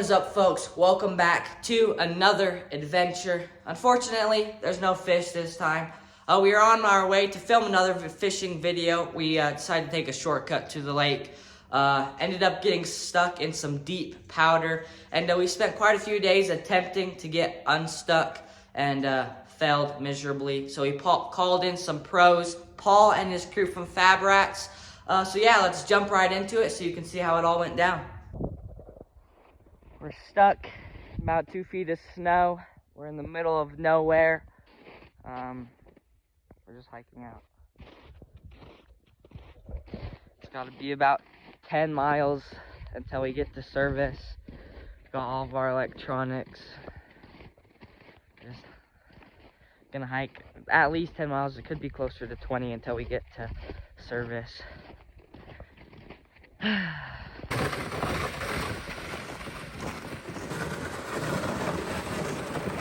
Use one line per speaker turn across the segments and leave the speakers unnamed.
is up, folks? Welcome back to another adventure. Unfortunately, there's no fish this time. We are on our way to film another fishing video. We decided to take a shortcut to the lake. Ended up getting stuck in some deep powder, and we spent quite a few days attempting to get unstuck and failed miserably. So we called in some pros, Paul and his crew from Fab Rats. So yeah, let's jump right into it so you can see how it all went down. We're stuck, about 2 feet of snow. We're in the middle of nowhere. We're just hiking out. It's got to be about 10 miles until we get to service. Got all of our electronics. Just gonna hike at least 10 miles. It could be closer to 20 until we get to service.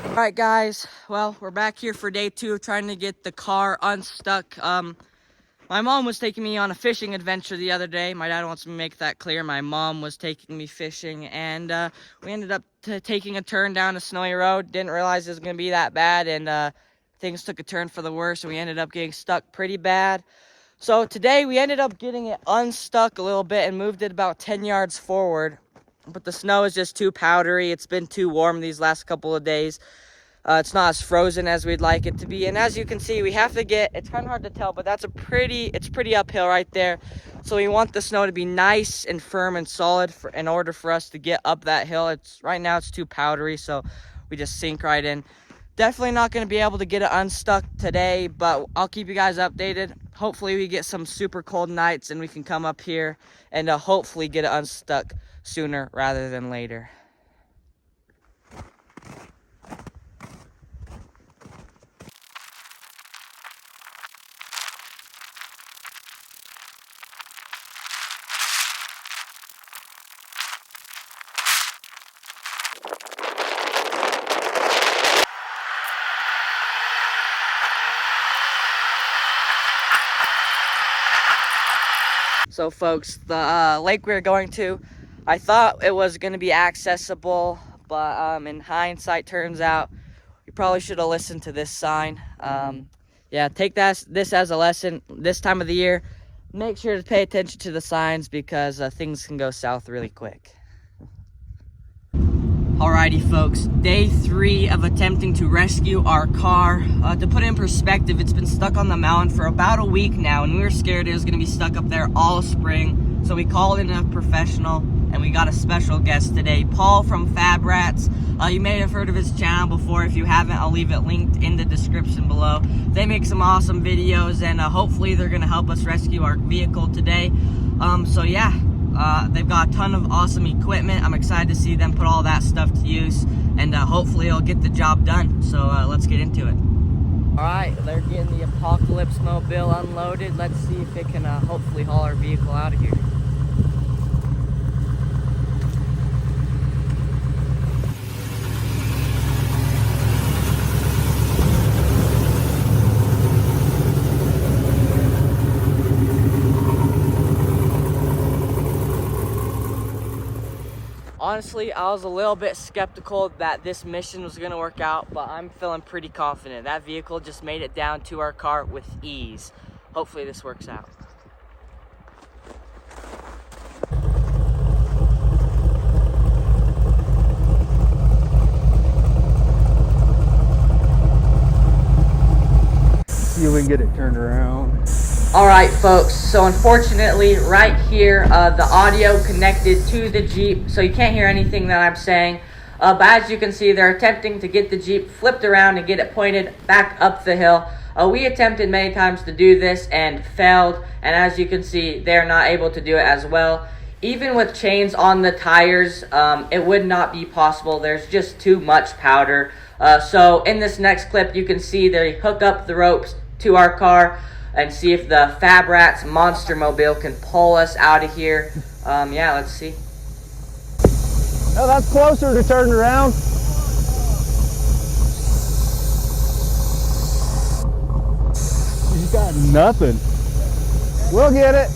Alright guys, well, we're back here for day 2 of trying to get the car unstuck. My mom was taking me on a fishing adventure the other day. My dad wants me to make that clear. My mom was taking me fishing, and we ended up taking a turn down a snowy road. Didn't realize it was going to be that bad, and things took a turn for the worse, and we ended up getting stuck pretty bad. So today we ended up getting it unstuck a little bit and moved it about 10 yards forward. But the snow is just too powdery. It's been too warm these last couple of days. It's not as frozen as we'd like it to be. And as you can see, we have to get, it's kind of hard to tell, but that's it's pretty uphill right there. So we want the snow to be nice and firm and solid in order for us to get up that hill. Right now it's too powdery, so we just sink right in. Definitely not going to be able to get it unstuck today, but I'll keep you guys updated. Hopefully we get some super cold nights and we can come up here and hopefully get it unstuck sooner rather than later. So folks, the lake we were going to, I thought it was going to be accessible, but in hindsight, turns out we probably should have listened to this sign. Yeah, take this as a lesson. This time of the year, make sure to pay attention to the signs because things can go south really quick. Alrighty folks, day 3 of attempting to rescue our car. To put it in perspective, it's been stuck on the mountain for about a week now, and we were scared it was going to be stuck up there all spring. So we called in a professional, and we got a special guest today, Paul from Fab Rats. You may have heard of his channel before. If you haven't, I'll leave it linked in the description below. They make some awesome videos, and hopefully they're going to help us rescue our vehicle today. So yeah. They've got a ton of awesome equipment. I'm excited to see them put all that stuff to use, and hopefully it'll get the job done. So let's get into it. All right, they're getting the Apocalypse Mobile unloaded. Let's see if it can hopefully haul our vehicle out of here. Honestly, I was a little bit skeptical that this mission was going to work out, but I'm feeling pretty confident. That vehicle just made it down to our car with ease. Hopefully this works out.
See if we can get it turned around.
Alright folks, so unfortunately right here the audio connected to the Jeep, so you can't hear anything that I'm saying, but as you can see they're attempting to get the Jeep flipped around and get it pointed back up the hill. We attempted many times to do this and failed, and as you can see they're not able to do it as well. Even with chains on the tires, it would not be possible. There's just too much powder. So in this next clip you can see they hook up the ropes to our car and see if the Fab Rats Monster Mobile can pull us out of here. Yeah, let's see.
Oh, that's closer to turn around. He's got nothing. We'll get it.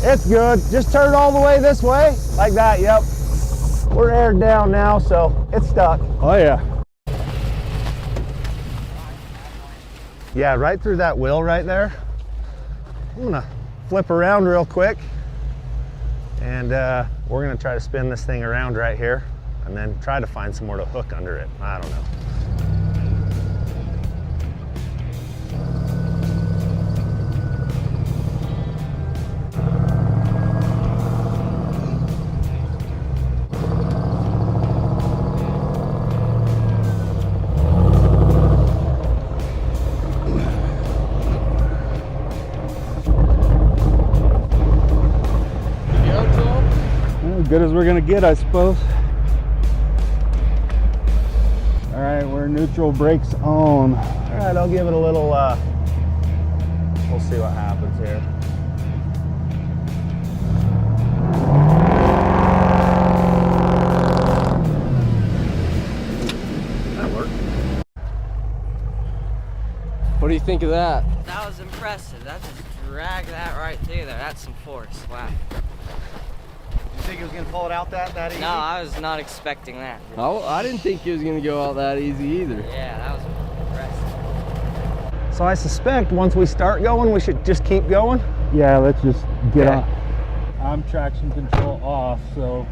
It's good. Just turn all the way this way. Like that, yep. We're aired down now, so it's stuck.
Oh yeah.
Yeah, right through that wheel right there. I'm gonna flip around real quick, and we're gonna try to spin this thing around right here and then try to find somewhere to hook under it. I don't know.
As good as we're gonna get, I suppose. All right, we're neutral, brakes on.
All right, I'll give it a little, we'll see what happens here. That worked.
What do you think of that?
That was impressive. That just dragged that right through there. That's some force. Wow.
You think it was gonna pull it out that easy?
No, I was not expecting that.
Oh, I didn't think it was gonna go out that easy either.
Yeah, that was impressive.
So I suspect once we start going, we should just keep going.
Yeah, let's just get
Okay.
off. I'm traction control off, so.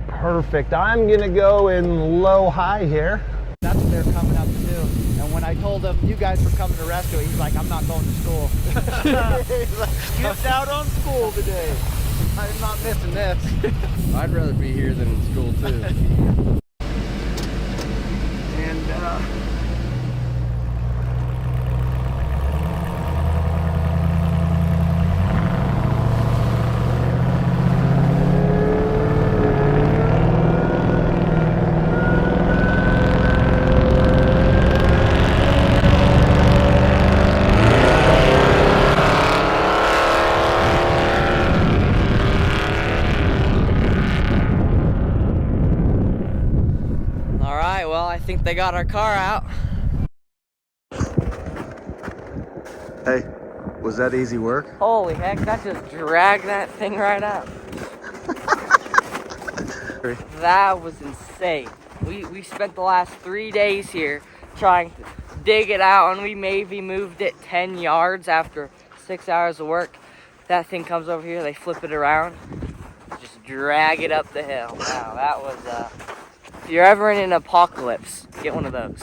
Perfect. I'm gonna go in low high here.
That's what they're coming up to do. And when I told him you guys were coming to rescue it, he's like, I'm not going to school. He's like, skipped out on school today. I'm not missing this.
I'd rather be here than in school too.
And
All right, well, I think they got our car out.
hey, was that easy work?
Holy heck, that just dragged that thing right out. That was insane. We spent the last 3 days here trying to dig it out, and we maybe moved it 10 yards after 6 hours of work. That thing comes over here, they flip it around, just drag it up the hill. Wow, that was, if you're ever in an apocalypse, get one of those.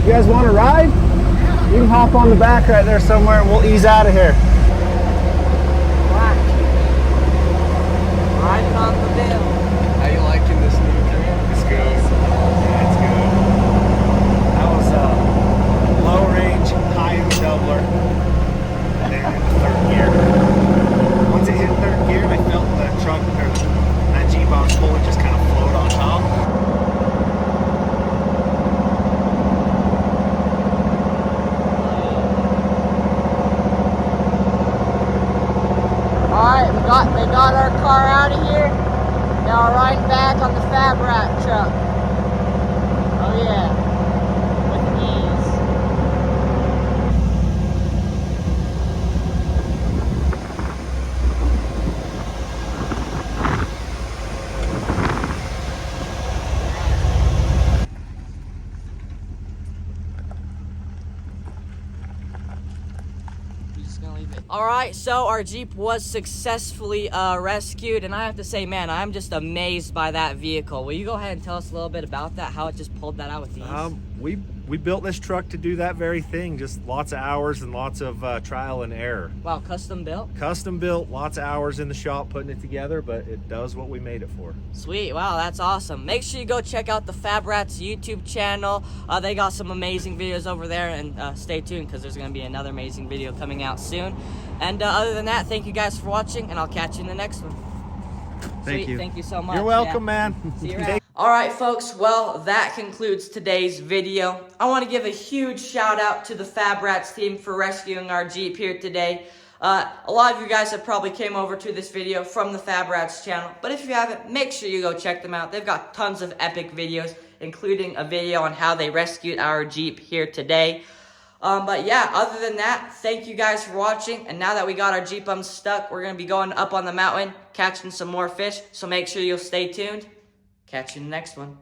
You guys want to ride? You can hop on the back right there somewhere and we'll ease out of here.
Riding on the bill.
How you liking this new trim?
It's good. Yeah, it's good. That was low range, high in the doubler, and then in the third gear. Once it hit third gear, I felt the truck, or that G-box pulley just kind of float on top.
Alright, they got our car out of here. Now we're riding back on the Fab Rat truck. Oh yeah, with ease. Alright, so our Jeep was successfully rescued, and I have to say, man, I'm just amazed by that vehicle. Will you go ahead and tell us a little bit about that, how it just pulled that out with ease?
We built this truck to do that very thing, just lots of hours and lots of trial and error.
Wow, custom built?
Custom built, lots of hours in the shop putting it together, but it does what we made it for.
Sweet, wow, that's awesome. Make sure you go check out the Fab Rats YouTube channel. They got some amazing videos over there, and stay tuned because there's going to be another amazing video coming out soon. And other than that, thank you guys for watching, and I'll catch you in the next one.
Thank you.
Thank you so much.
You're welcome, man.
See you around. Alright folks, well that concludes today's video. I want to give a huge shout out to the Fab Rats team for rescuing our Jeep here today. A lot of you guys have probably came over to this video from the Fab Rats channel, but if you haven't, make sure you go check them out. They've got tons of epic videos, including a video on how they rescued our Jeep here today. But yeah, other than that, thank you guys for watching. And now that we got our Jeep unstuck, we're going to be going up on the mountain, catching some more fish. So make sure you'll stay tuned. Catch you in the next one.